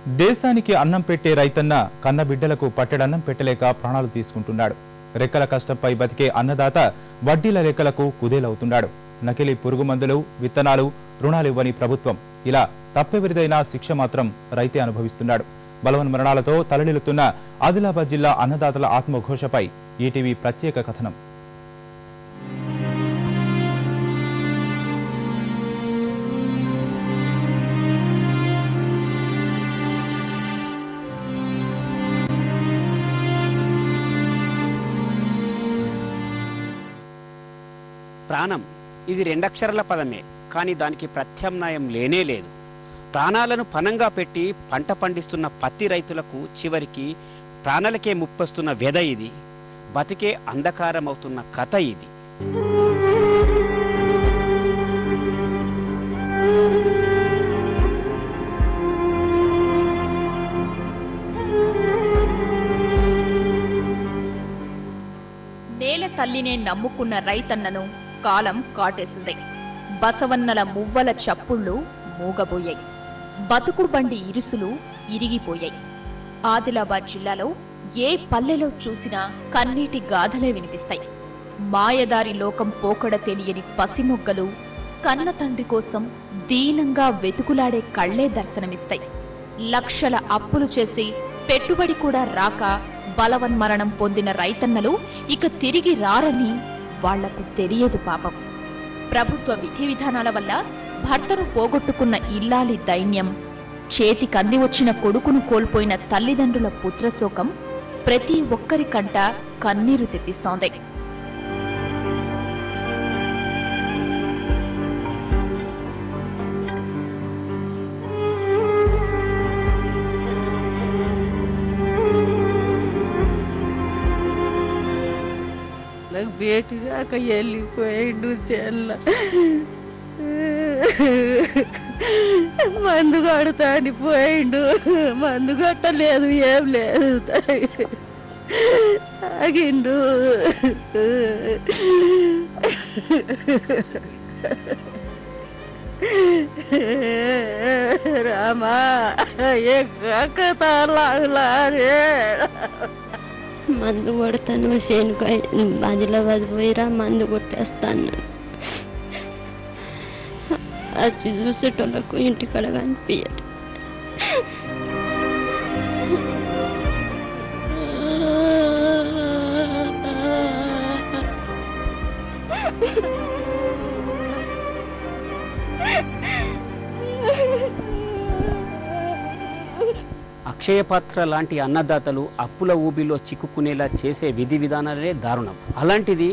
దేశానికి అన్నం పెట్టే రైతన్న కన్నబిడ్డలకు పట్టెడన్నం పెట్టలేక ప్రాణాలు తీసుకుంటున్నాడు. రెక్కల కష్టంపై బతికే అన్నదాత వడ్డీల రెక్కలకు కుదేలవుతున్నాడు. నకిలీ పురుగు మందులు, విత్తనాలు, రుణాలు ఇవ్వని ప్రభుత్వం, ఇలా తప్పెవరిదైనా శిక్ష మాత్రం రైతే అనుభవిస్తున్నాడు. బలవన్మరణాలతో తలడిల్లుతున్న ఆదిలాబాద్ జిల్లా అన్నదాతల ఆత్మఘోషపై ఈటీవీ ప్రత్యేక కథనం. ప్రాణం ఇది రెండక్షరాల పదమే, కానీ దానికి ప్రత్యామ్నాయం లేనే లేదు. ప్రాణాలను పనంగా పెట్టి పంట పండిస్తున్న పత్తి రైతులకు చివరికి ప్రాణాలకే ముప్పొస్తున్న వ్యధ ఇది. బతికే అంధకారమవుతున్న కథ ఇది. నేల తల్లినే నమ్ముకున్న రైతన్నను కాలం కాటేసింది. బసవన్నల మువ్వల చప్పుళ్ళు మూగబోయాయి. బతుకు బండి ఇరుసులు ఇరిగిపోయాయి. ఆదిలాబాద్ జిల్లాలో ఏ పల్లెలో చూసినా కన్నీటి గాథలే వినిపిస్తాయి. మాయదారి లోకం పోకడ తెలియని పసిమొగ్గలు కన్న తండ్రి కోసం దీనంగా వెతుకులాడే కళ్లే దర్శనమిస్తాయి. లక్షల అప్పులు చేసి పెట్టుబడి కూడా రాక బలవన్మరణం పొందిన రైతన్నలు ఇక తిరిగి రారని వాళ్లకు తెలియదు పాపం. ప్రభుత్వ విధి విధానాల వల్ల భర్తను పోగొట్టుకున్న ఇల్లాలి దైన్యం, చేతికంది వచ్చిన కొడుకును కోల్పోయిన తల్లిదండ్రుల పుత్రశోకం ప్రతి ఒక్కరి కంట కన్నీరు తెప్పిస్తోంది. నాకు బేటి కాక వెళ్ళిపోయిండు చెల్ల. మందు కడతా అని పోయిండు. మందు కట్టలేదు, ఏం లేదు, తాగిండు. రామా ఏ కథలాగులారే. మందు కొడతాను, శేనుకాయ ఆదిలాబాద్ పోయిరా మందు కొట్టేస్తాను. వచ్చి చూసేటోళ్ళకు ఇంటికాడ కనిపించదు. అక్షయపాత్ర లాంటి అన్నదాతలు అప్పుల ఊబిలో చిక్కుకునేలా చేసే విధి విధానాలే దారుణం. అలాంటిది